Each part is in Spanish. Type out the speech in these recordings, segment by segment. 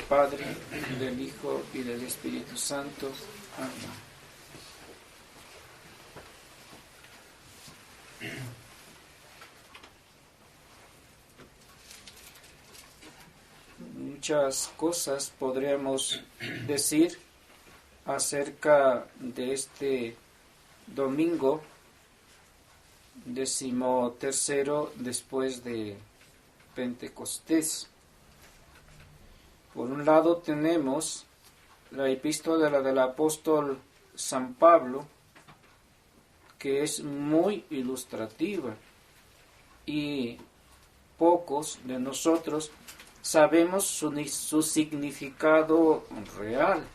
Padre, del Hijo y del Espíritu Santo. Amén. Muchas cosas podríamos decir acerca de este domingo 13º después de Pentecostés. Por un lado tenemos la epístola del apóstol San Pablo, que es muy ilustrativa y pocos de nosotros sabemos su significado real.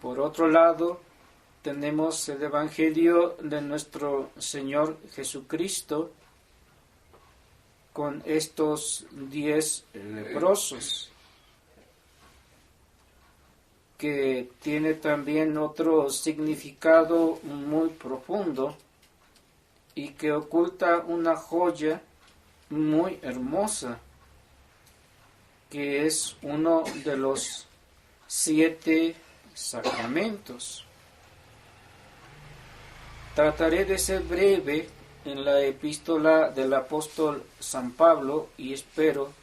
Por otro lado, tenemos el Evangelio de nuestro Señor Jesucristo con estos 10 leprosos, que tiene también otro significado muy profundo y que oculta una joya muy hermosa, que es uno de los 7 sacramentos. Trataré de ser breve en la epístola del apóstol San Pablo y espero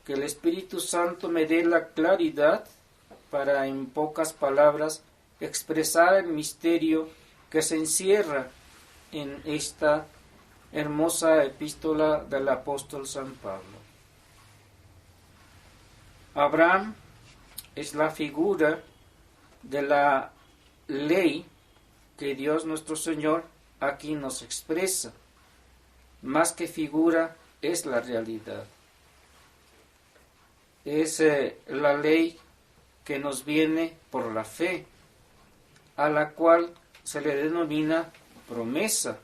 que el Espíritu Santo me dé la claridad para, en pocas palabras, expresar el misterio que se encierra en esta hermosa epístola del apóstol San Pablo. Abraham es la figura de la ley que Dios nuestro Señor aquí nos expresa. Más que figura, es la realidad. Es la ley que nos viene por la fe, a la cual se le denomina promesa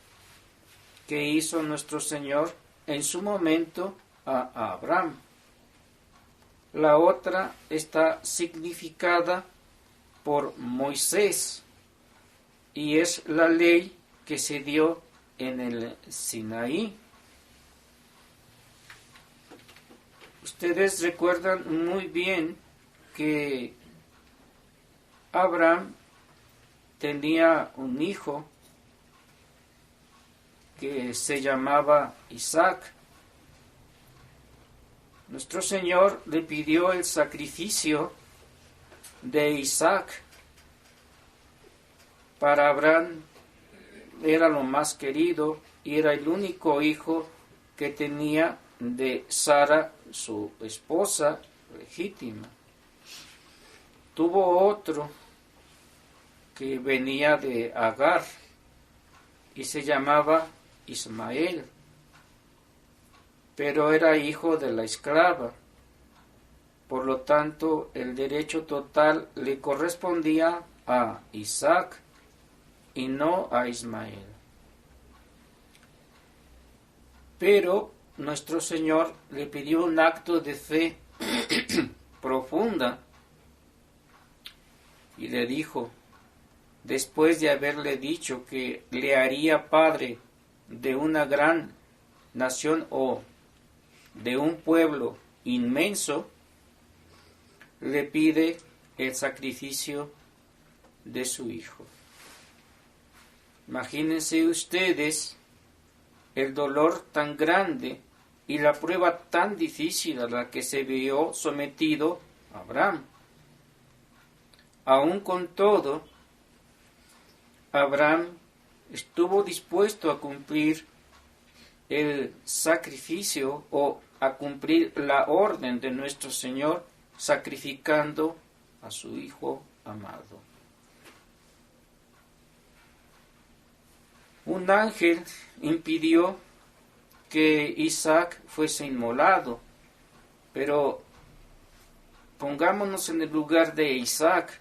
que hizo nuestro Señor en su momento a Abraham. La otra está significada por Moisés y es la ley que se dio en el Sinaí. Ustedes recuerdan muy bien que Abraham tenía un hijo que se llamaba Isaac. Nuestro Señor le pidió el sacrificio de Isaac. Para Abraham era lo más querido y era el único hijo que tenía de Sara, su esposa legítima. Tuvo otro que venía de Agar y se llamaba Ismael, pero era hijo de la esclava. Por lo tanto, el derecho total le correspondía a Isaac y no a Ismael. Pero nuestro Señor le pidió un acto de fe profunda y le dijo, después de haberle dicho que le haría padre de una gran nación o de un pueblo inmenso, le pide el sacrificio de su hijo. Imagínense ustedes el dolor tan grande y la prueba tan difícil a la que se vio sometido Abraham. Aún con todo, Abraham estuvo dispuesto a cumplir el sacrificio o a cumplir la orden de nuestro Señor, sacrificando a su Hijo amado. Un ángel impidió que Isaac fuese inmolado, pero pongámonos en el lugar de Isaac.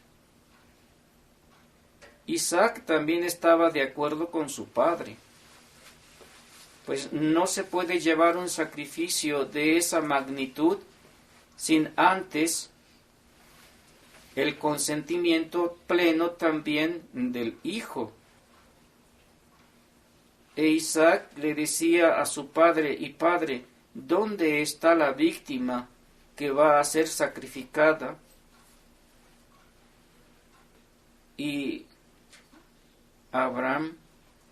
Isaac también estaba de acuerdo con su padre, pues no se puede llevar un sacrificio de esa magnitud sin antes el consentimiento pleno también del hijo. E Isaac le decía a su padre, y padre, ¿dónde está la víctima que va a ser sacrificada, y Abraham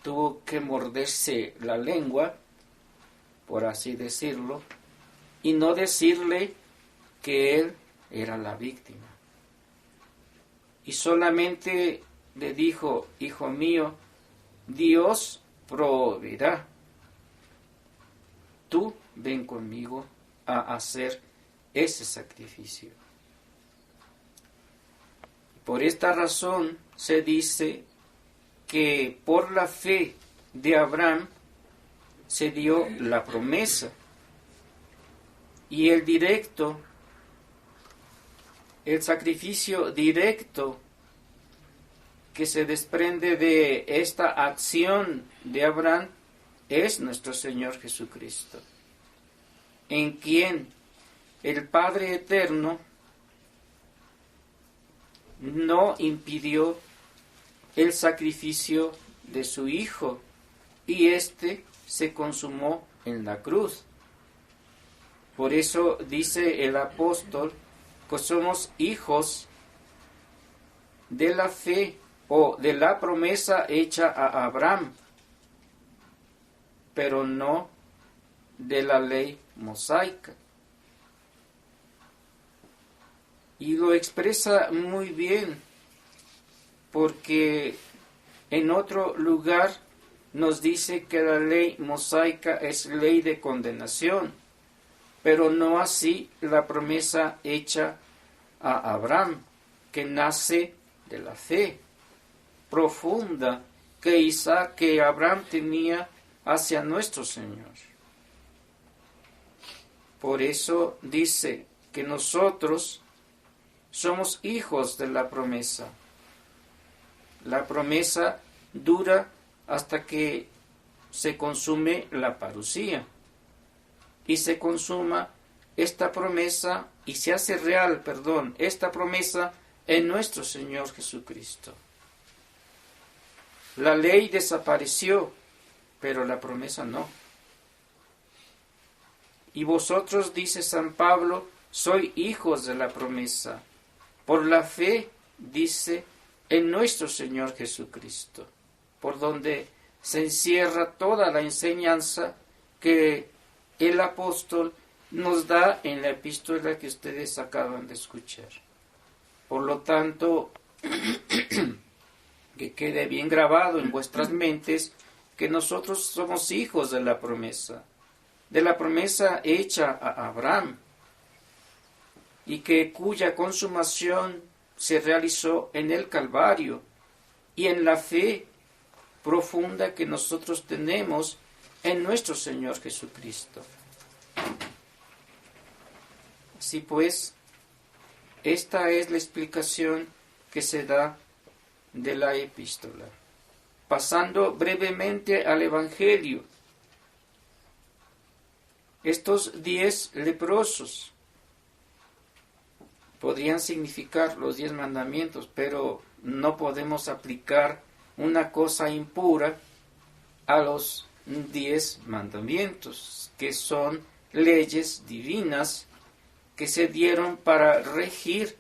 tuvo que morderse la lengua, por así decirlo, y no decirle que él era la víctima. Y solamente le dijo: hijo mío, Dios proveerá. Tú ven conmigo a hacer ese sacrificio. Por esta razón se dice que por la fe de Abraham se dio la promesa, y el sacrificio directo que se desprende de esta acción de Abraham es nuestro Señor Jesucristo, en quien el Padre Eterno no impidió el sacrificio de su Hijo, y éste se consumó en la cruz. Por eso dice el apóstol que somos hijos de la fe o de la promesa hecha a Abraham, pero no de la ley mosaica. Y lo expresa muy bien, porque en otro lugar nos dice que la ley mosaica es ley de condenación, pero no así la promesa hecha a Abraham, que nace de la fe profunda que Abraham tenía hacia nuestro Señor. Por eso dice que nosotros somos hijos de la promesa. La promesa dura hasta que se consume la parusía, y se consuma esta promesa, y se hace real, esta promesa en nuestro Señor Jesucristo. La ley desapareció, pero la promesa no. Y vosotros, dice San Pablo, sois hijos de la promesa, por la fe, dice, en nuestro Señor Jesucristo, por donde se encierra toda la enseñanza que el apóstol nos da en la epístola que ustedes acaban de escuchar. Por lo tanto, que quede bien grabado en vuestras mentes que nosotros somos hijos de la promesa hecha a Abraham, y cuya consumación se realizó en el Calvario, y en la fe profunda que nosotros tenemos en nuestro Señor Jesucristo. Así pues, esta es la explicación que se da de la epístola. Pasando brevemente al Evangelio, estos 10 leprosos podrían significar los 10 mandamientos, pero no podemos aplicar una cosa impura a los 10 mandamientos, que son leyes divinas que se dieron para regir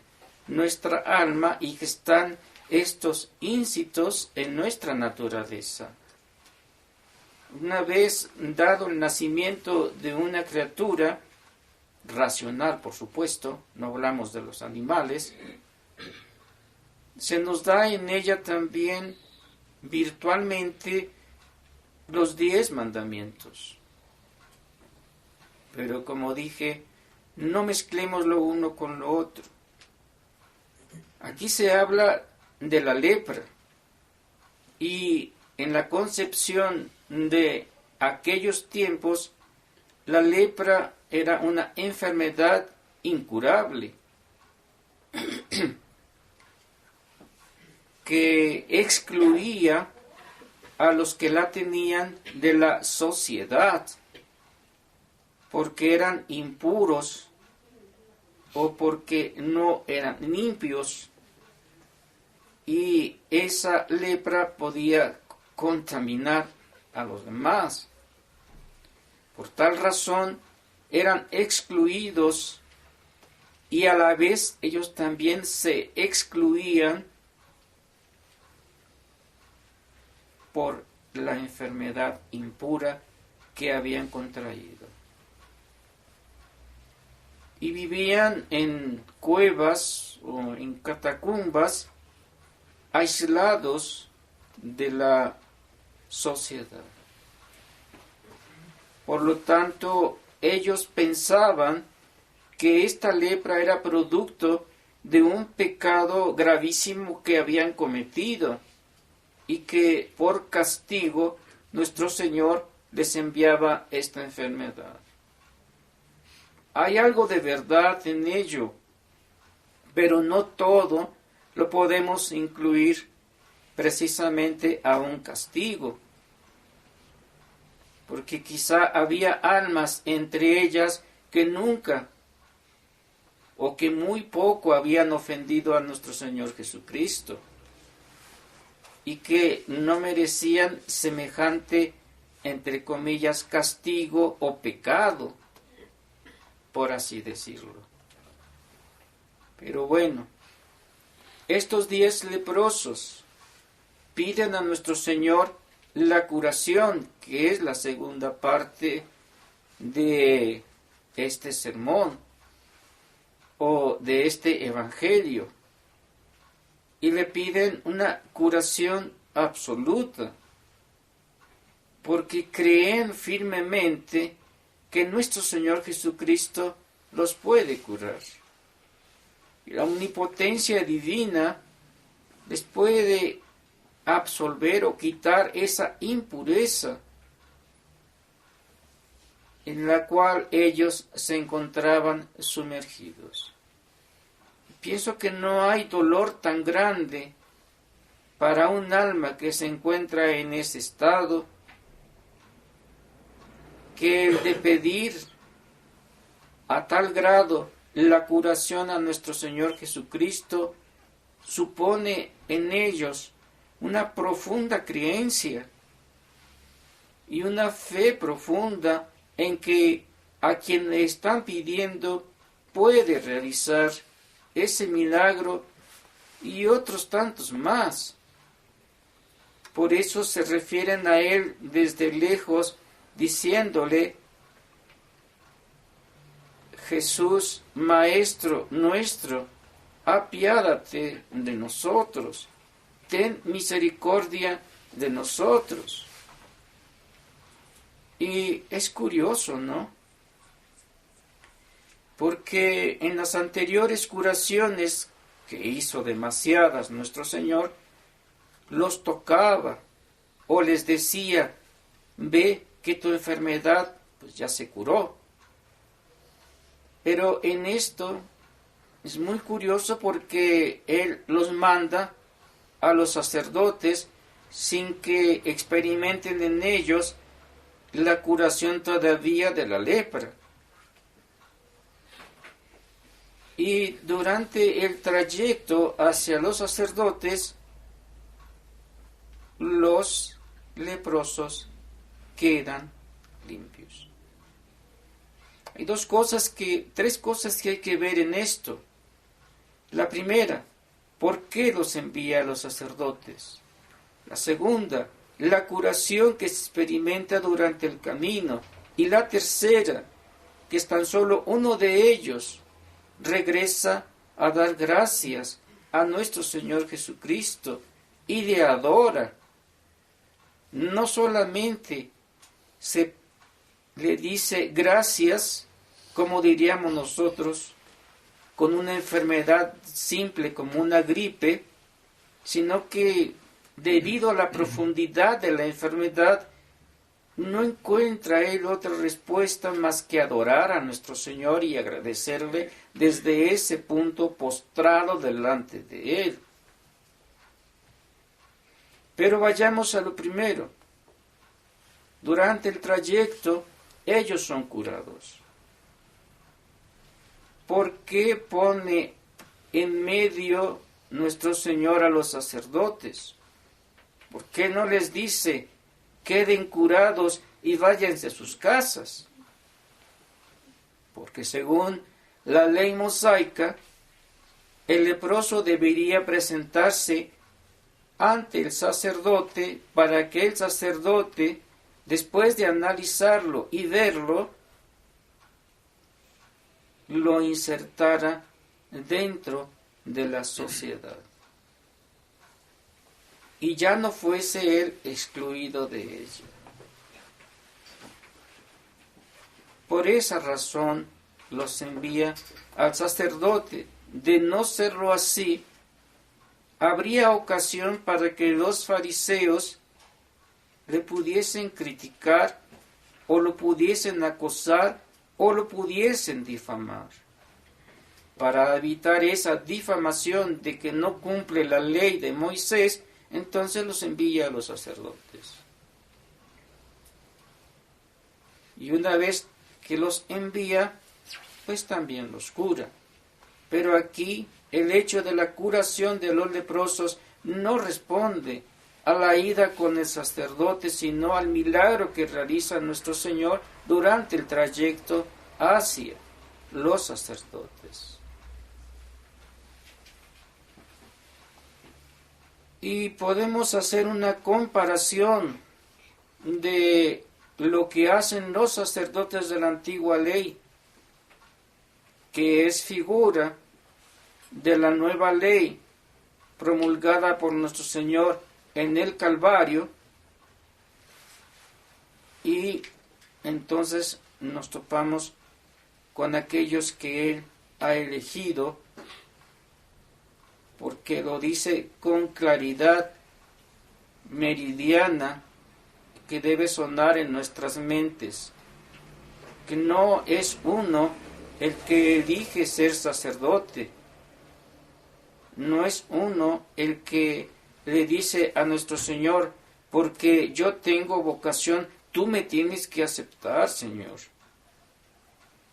nuestra alma y que están estos íncitos en nuestra naturaleza. Una vez dado el nacimiento de una criatura racional, por supuesto, no hablamos de los animales, se nos da en ella también virtualmente los 10 mandamientos. Pero como dije, no mezclemos lo uno con lo otro. Aquí se habla de la lepra, y en la concepción de aquellos tiempos, la lepra era una enfermedad incurable que excluía a los que la tenían de la sociedad, porque eran impuros o porque no eran limpios, y esa lepra podía contaminar a los demás. Por tal razón eran excluidos y a la vez ellos también se excluían por la enfermedad impura que habían contraído. Y vivían en cuevas o en catacumbas, aislados de la sociedad. Por lo tanto, ellos pensaban que esta lepra era producto de un pecado gravísimo que habían cometido y que por castigo nuestro Señor les enviaba esta enfermedad. Hay algo de verdad en ello, pero no todo lo podemos incluir precisamente a un castigo, porque quizá había almas entre ellas que nunca o que muy poco habían ofendido a nuestro Señor Jesucristo y que no merecían semejante, entre comillas, castigo o pecado, por así decirlo. Pero bueno, estos 10 leprosos piden a nuestro Señor la curación, que es la segunda parte de este sermón o de este evangelio, y le piden una curación absoluta, porque creen firmemente que nuestro Señor Jesucristo los puede curar. Y la omnipotencia divina les puede absolver o quitar esa impureza en la cual ellos se encontraban sumergidos. Pienso que no hay dolor tan grande para un alma que se encuentra en ese estado que el de pedir a tal grado la curación a nuestro Señor Jesucristo supone en ellos una profunda creencia y una fe profunda en que a quien le están pidiendo puede realizar ese milagro y otros tantos más. Por eso se refieren a él desde lejos, diciéndole: Jesús, Maestro nuestro, apiádate de nosotros, ten misericordia de nosotros. Y es curioso, ¿no? Porque en las anteriores curaciones, que hizo demasiadas nuestro Señor, los tocaba o les decía: ve que tu enfermedad pues ya se curó. Pero en esto es muy curioso porque Él los manda a los sacerdotes sin que experimenten en ellos la curación todavía de la lepra. Y durante el trayecto hacia los sacerdotes, los leprosos quedan limpios. Hay tres cosas que hay que ver en esto. La primera, ¿por qué los envía a los sacerdotes? La segunda, la curación que se experimenta durante el camino. Y la tercera, que es tan solo uno de ellos regresa a dar gracias a nuestro Señor Jesucristo y le adora. No solamente se le dice gracias, como diríamos nosotros, con una enfermedad simple como una gripe, sino que debido a la profundidad de la enfermedad, no encuentra él otra respuesta más que adorar a nuestro Señor y agradecerle desde ese punto postrado delante de él. Pero vayamos a lo primero. Durante el trayecto, ellos son curados. ¿Por qué pone en medio nuestro Señor a los sacerdotes? ¿Por qué no les dice: queden curados y váyanse a sus casas? Porque según la ley mosaica, el leproso debería presentarse ante el sacerdote para que el sacerdote, después de analizarlo y verlo, lo insertara dentro de la sociedad y ya no fuese él excluido de ella. Por esa razón los envía al sacerdote. De no serlo así, habría ocasión para que los fariseos le pudiesen criticar, o lo pudiesen acosar, o lo pudiesen difamar. Para evitar esa difamación de que no cumple la ley de Moisés, entonces los envía a los sacerdotes. Y una vez que los envía, pues también los cura. Pero aquí el hecho de la curación de los leprosos no responde a la ida con el sacerdote, sino al milagro que realiza nuestro Señor durante el trayecto hacia los sacerdotes. Y podemos hacer una comparación de lo que hacen los sacerdotes de la antigua ley, que es figura de la nueva ley promulgada por nuestro Señor en el Calvario, y entonces nos topamos con aquellos que Él ha elegido, porque lo dice con claridad meridiana que debe sonar en nuestras mentes, que no es uno el que elige ser sacerdote, no es uno el que le dice a nuestro Señor, porque yo tengo vocación, tú me tienes que aceptar, Señor.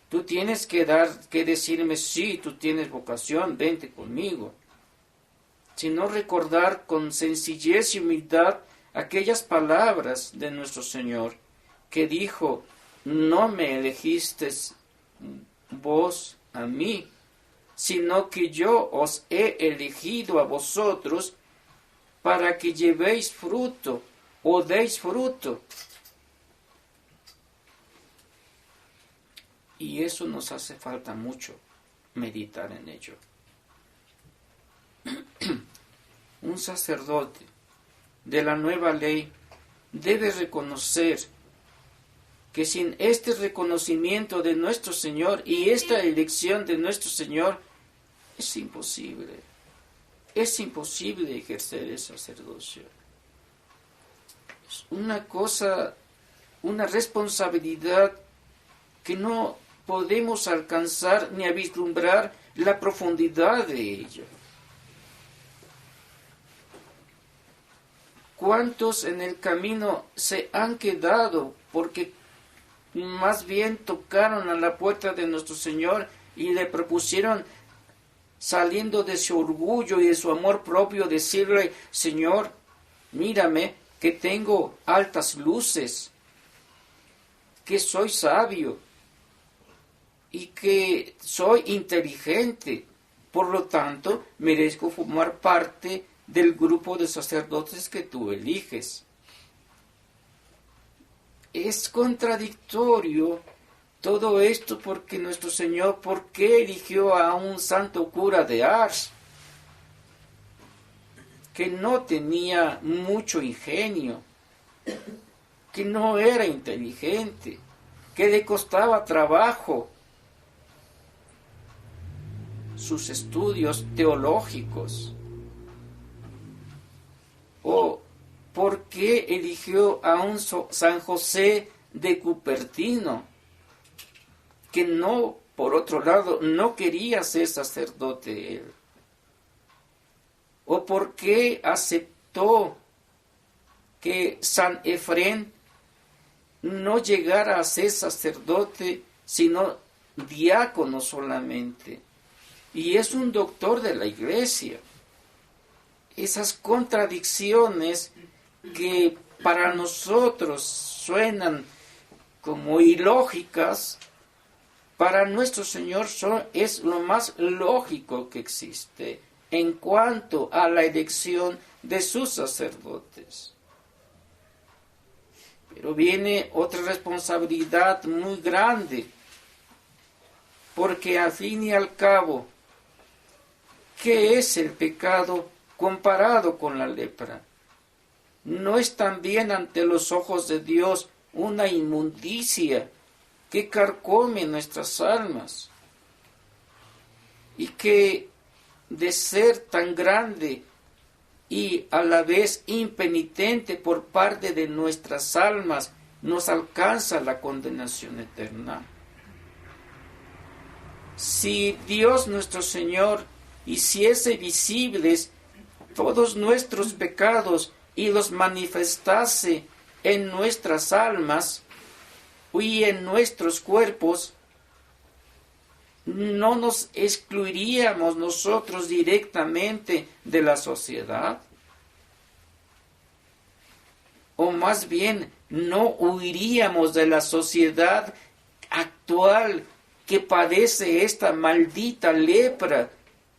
Tú tienes que decirme, sí, tú tienes vocación, vente conmigo. Sino recordar con sencillez y humildad aquellas palabras de nuestro Señor, que dijo, no me elegiste vos a mí, sino que yo os he elegido a vosotros para que llevéis fruto o deis fruto. Y eso nos hace falta mucho, meditar en ello. Un sacerdote de la nueva ley debe reconocer que sin este reconocimiento de nuestro Señor y esta elección de nuestro Señor, es imposible ejercer el sacerdocio. Es una cosa, una responsabilidad que no podemos alcanzar ni a vislumbrar la profundidad de ello. ¿Cuántos en el camino se han quedado porque más bien tocaron a la puerta de nuestro Señor y le propusieron, saliendo de su orgullo y de su amor propio, decirle, Señor, mírame, que tengo altas luces, que soy sabio y que soy inteligente, por lo tanto, merezco formar parte del grupo de sacerdotes que tú eliges? Es contradictorio todo esto, porque nuestro Señor, ¿por qué eligió a un santo cura de Ars que no tenía mucho ingenio, que no era inteligente, que le costaba trabajo sus estudios teológicos? ¿O por qué eligió a un San José de Cupertino, que no, por otro lado, no quería ser sacerdote él? ¿O por qué aceptó que San Efrén no llegara a ser sacerdote, sino diácono solamente? Y es un doctor de la iglesia. Esas contradicciones que para nosotros suenan como ilógicas, para nuestro Señor es lo más lógico que existe en cuanto a la elección de sus sacerdotes. Pero viene otra responsabilidad muy grande, porque al fin y al cabo, ¿qué es el pecado comparado con la lepra? ¿No es también ante los ojos de Dios una inmundicia que carcome nuestras almas? Y que de ser tan grande y a la vez impenitente por parte de nuestras almas, nos alcanza la condenación eterna. Si Dios nuestro Señor hiciese visibles todos nuestros pecados y los manifestase en nuestras almas y en nuestros cuerpos, ¿no nos excluiríamos nosotros directamente de la sociedad? O más bien, ¿no huiríamos de la sociedad actual que padece esta maldita lepra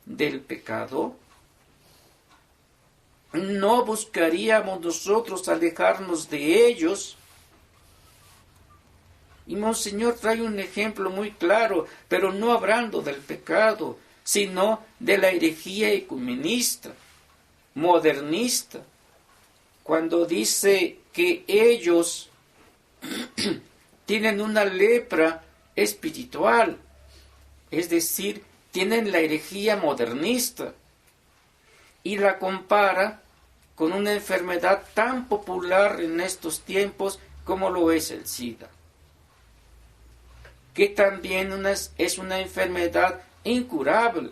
del pecado? ¿No buscaríamos nosotros alejarnos de ellos? Y Monseñor trae un ejemplo muy claro, pero no hablando del pecado, sino de la herejía ecumenista, modernista, cuando dice que ellos tienen una lepra espiritual, es decir, tienen la herejía modernista, y la compara con una enfermedad tan popular en estos tiempos como lo es el SIDA, que también es una enfermedad incurable.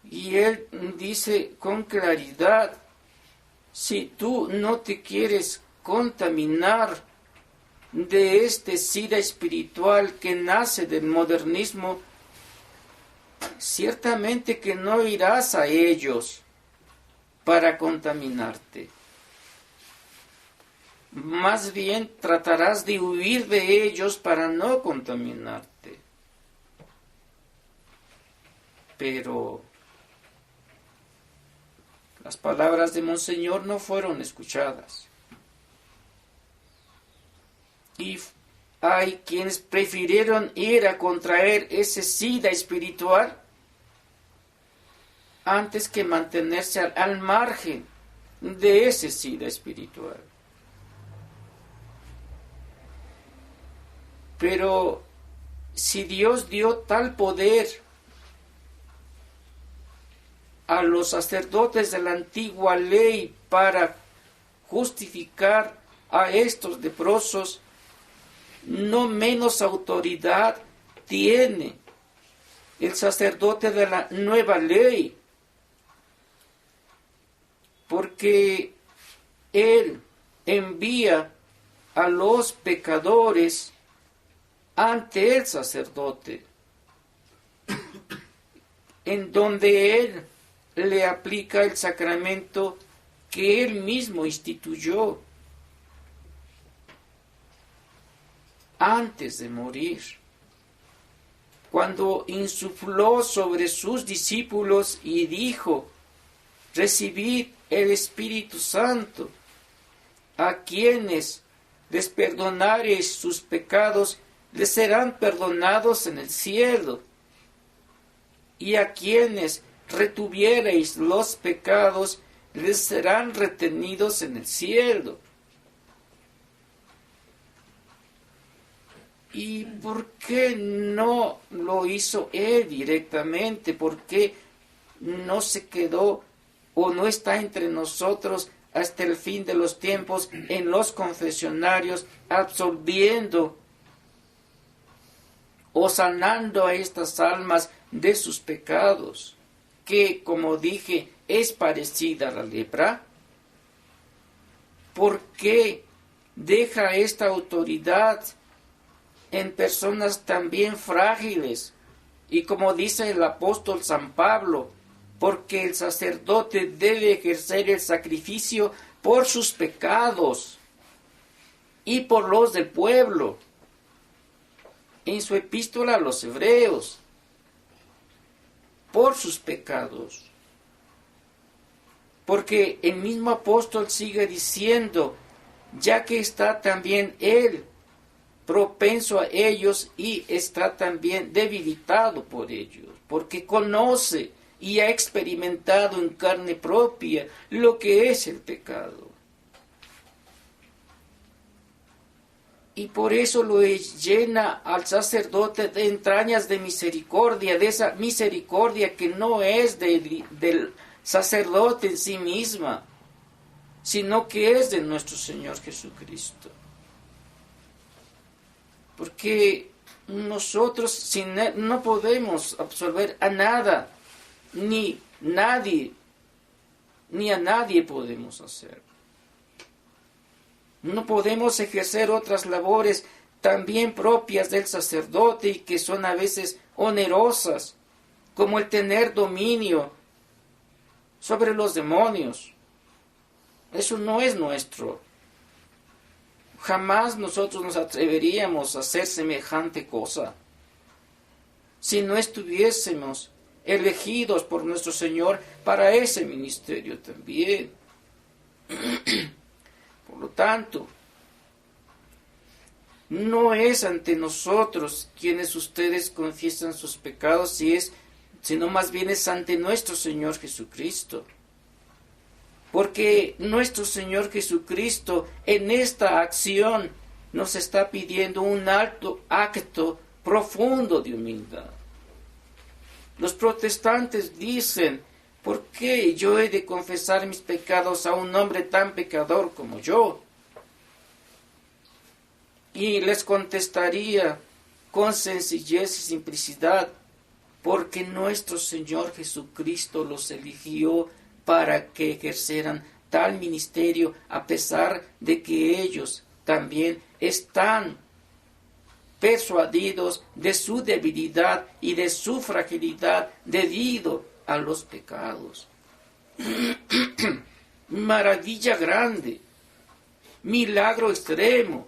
Y él dice con claridad, si tú no te quieres contaminar de este SIDA espiritual que nace del modernismo, ciertamente que no irás a ellos para contaminarte. Más bien tratarás de huir de ellos para no contaminarte. Pero las palabras de Monseñor no fueron escuchadas. Y hay quienes prefirieron ir a contraer ese SIDA espiritual antes que mantenerse al margen de ese SIDA espiritual. Pero si Dios dio tal poder a los sacerdotes de la antigua ley para justificar a estos leprosos, no menos autoridad tiene el sacerdote de la nueva ley, porque él envía a los pecadores ante el sacerdote, en donde él le aplica el sacramento que él mismo instituyó antes de morir, cuando insufló sobre sus discípulos y dijo: recibid el Espíritu Santo, a quienes les perdonareis sus pecados, les serán perdonados en el cielo, y a quienes retuviereis los pecados, les serán retenidos en el cielo. ¿Y por qué no lo hizo él directamente? ¿Por qué no se quedó o no está entre nosotros hasta el fin de los tiempos en los confesionarios, absolviendo o sanando a estas almas de sus pecados, que, como dije, es parecida a la lepra? ¿Por qué deja esta autoridad en personas también frágiles? Y como dice el apóstol San Pablo, porque el sacerdote debe ejercer el sacrificio por sus pecados. y por los del pueblo. En su epístola a los hebreos, por sus pecados. Porque el mismo apóstol sigue diciendo, ya que está también él propenso a ellos y está también debilitado por ellos, porque conoce y ha experimentado en carne propia lo que es el pecado. Y por eso lo llena al sacerdote de entrañas de misericordia, de esa misericordia que no es del sacerdote en sí misma, sino que es de nuestro Señor Jesucristo. Porque nosotros sin él no podemos absolver a nada, ni a nadie podemos hacer. No podemos ejercer otras labores también propias del sacerdote y que son a veces onerosas, como el tener dominio sobre los demonios. Eso no es nuestro. Jamás nosotros nos atreveríamos a hacer semejante cosa si no estuviésemos elegidos por nuestro Señor para ese ministerio también. Por lo tanto, no es ante nosotros quienes ustedes confiesan sus pecados, sino más bien es ante nuestro Señor Jesucristo. Porque nuestro Señor Jesucristo en esta acción nos está pidiendo un alto acto profundo de humildad. Los protestantes dicen, ¿por qué yo he de confesar mis pecados a un hombre tan pecador como yo? Y les contestaría con sencillez y simplicidad, porque nuestro Señor Jesucristo los eligió para que ejerceran tal ministerio, a pesar de que ellos también están persuadidos de su debilidad y de su fragilidad debido a los pecados. Maravilla grande, milagro extremo,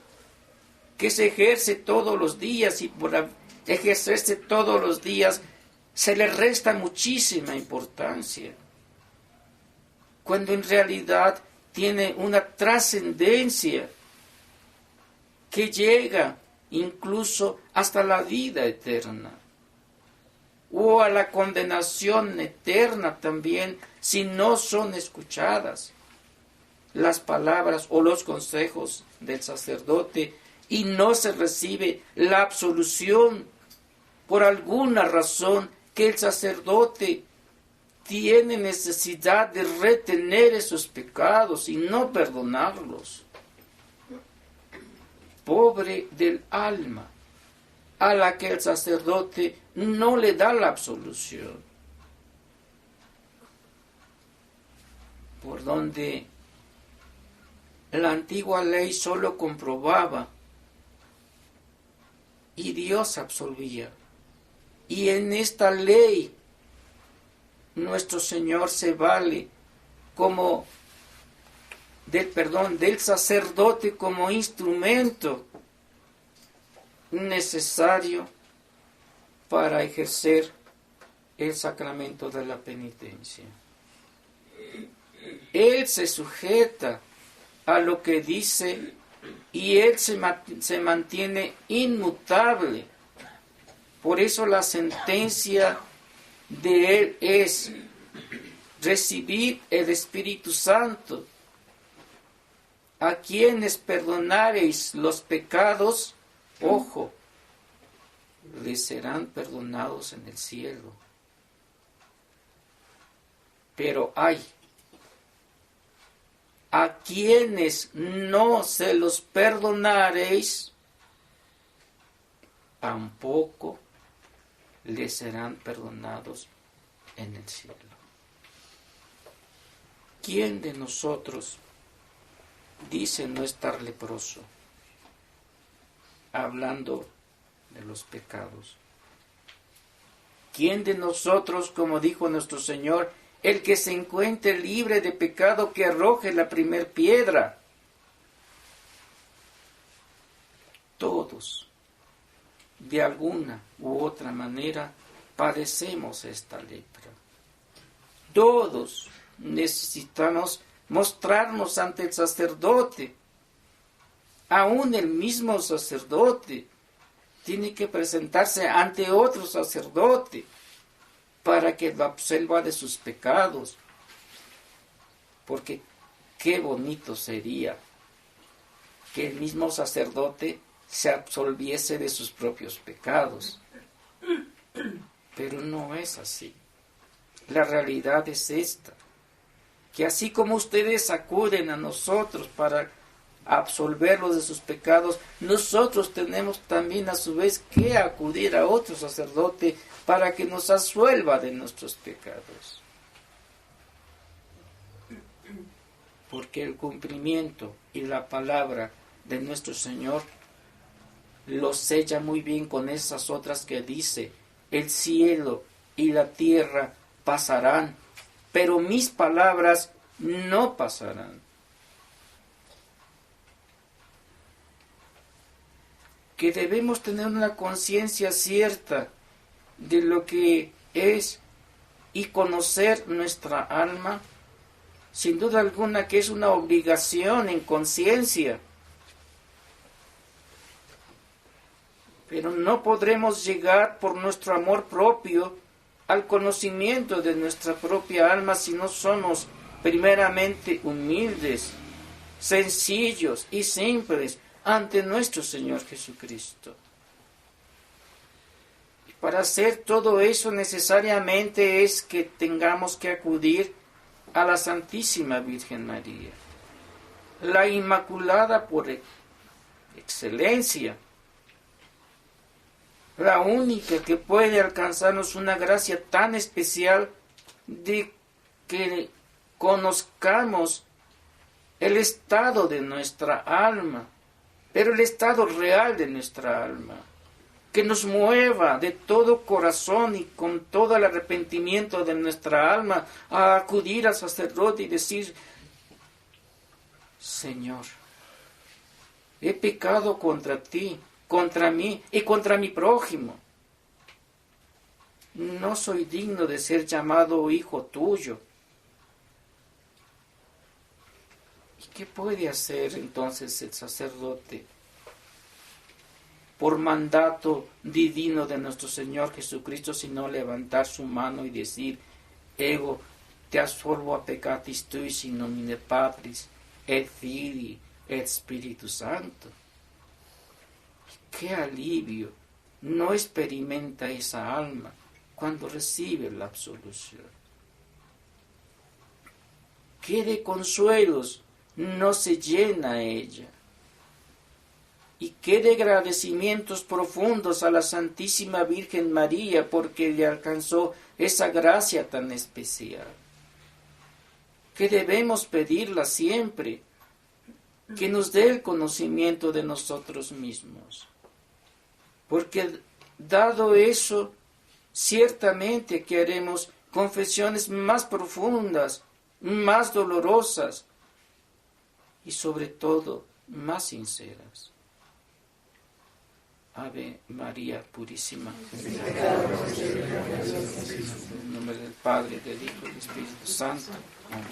que se ejerce todos los días y por ejercerse todos los días se le resta muchísima importancia, cuando en realidad tiene una trascendencia que llega incluso hasta la vida eterna, o a la condenación eterna también, si no son escuchadas las palabras o los consejos del sacerdote y no se recibe la absolución por alguna razón que el sacerdote tiene necesidad de retener esos pecados y no perdonarlos. Pobre del alma a la que el sacerdote no le da la absolución, por donde la antigua ley solo comprobaba y Dios absolvía. Y en esta ley nuestro Señor se vale como del sacerdote como instrumento necesario para ejercer el sacramento de la penitencia. Él se sujeta a lo que dice y Él se mantiene inmutable. Por eso la sentencia de Él es recibir el Espíritu Santo. A quienes perdonareis los pecados, ojo, les serán perdonados en el cielo. Pero a quienes no se los perdonareis, tampoco les serán perdonados en el cielo. ¿Quién de nosotros dice no estar leproso? Hablando de los pecados. ¿Quién de nosotros, como dijo nuestro Señor, el que se encuentre libre de pecado que arroje la primer piedra? todos, de alguna u otra manera, padecemos esta lepra. Todos necesitamos mostrarnos ante el sacerdote. Aún el mismo sacerdote tiene que presentarse ante otro sacerdote para que lo absolva de sus pecados. Porque qué bonito sería que el mismo sacerdote se absolviese de sus propios pecados. Pero no es así. La realidad es esta, que así como ustedes acuden a nosotros para absolverlos de sus pecados, nosotros tenemos también a su vez que acudir a otro sacerdote para que nos absuelva de nuestros pecados. Porque el cumplimiento y la palabra de nuestro Señor lo sella muy bien con esas otras que dice: el cielo y la tierra pasarán, pero mis palabras no pasarán. Que debemos tener una conciencia cierta de lo que es y conocer nuestra alma, sin duda alguna que es una obligación en conciencia. Pero no podremos llegar por nuestro amor propio al conocimiento de nuestra propia alma si no somos primeramente humildes, sencillos y simples ante nuestro Señor Jesucristo. Y para hacer todo eso necesariamente es que tengamos que acudir a la Santísima Virgen María, la Inmaculada por excelencia, la única que puede alcanzarnos una gracia tan especial de que conozcamos el estado de nuestra alma, pero el estado real de nuestra alma, que nos mueva de todo corazón y con todo el arrepentimiento de nuestra alma a acudir al sacerdote y decir: Señor, he pecado contra ti, contra mí y contra mi prójimo. No soy digno de ser llamado hijo tuyo. ¿Y qué puede hacer entonces el sacerdote? Por mandato divino de nuestro Señor Jesucristo, sino levantar su mano y decir: Ego te absolvo a peccatis tuis in nomine Patris et Filii et Spiritus Sancto. ¡Qué alivio no experimenta esa alma cuando recibe la absolución! ¡Qué de consuelos no se llena ella! Y qué de agradecimientos profundos a la Santísima Virgen María porque le alcanzó esa gracia tan especial. Que debemos pedirla siempre, que nos dé el conocimiento de nosotros mismos. Porque dado eso, ciertamente que haremos confesiones más profundas, más dolorosas y sobre todo más sinceras. Ave María Purísima. En nombre del Padre, del Hijo y del Espíritu Santo. Amén.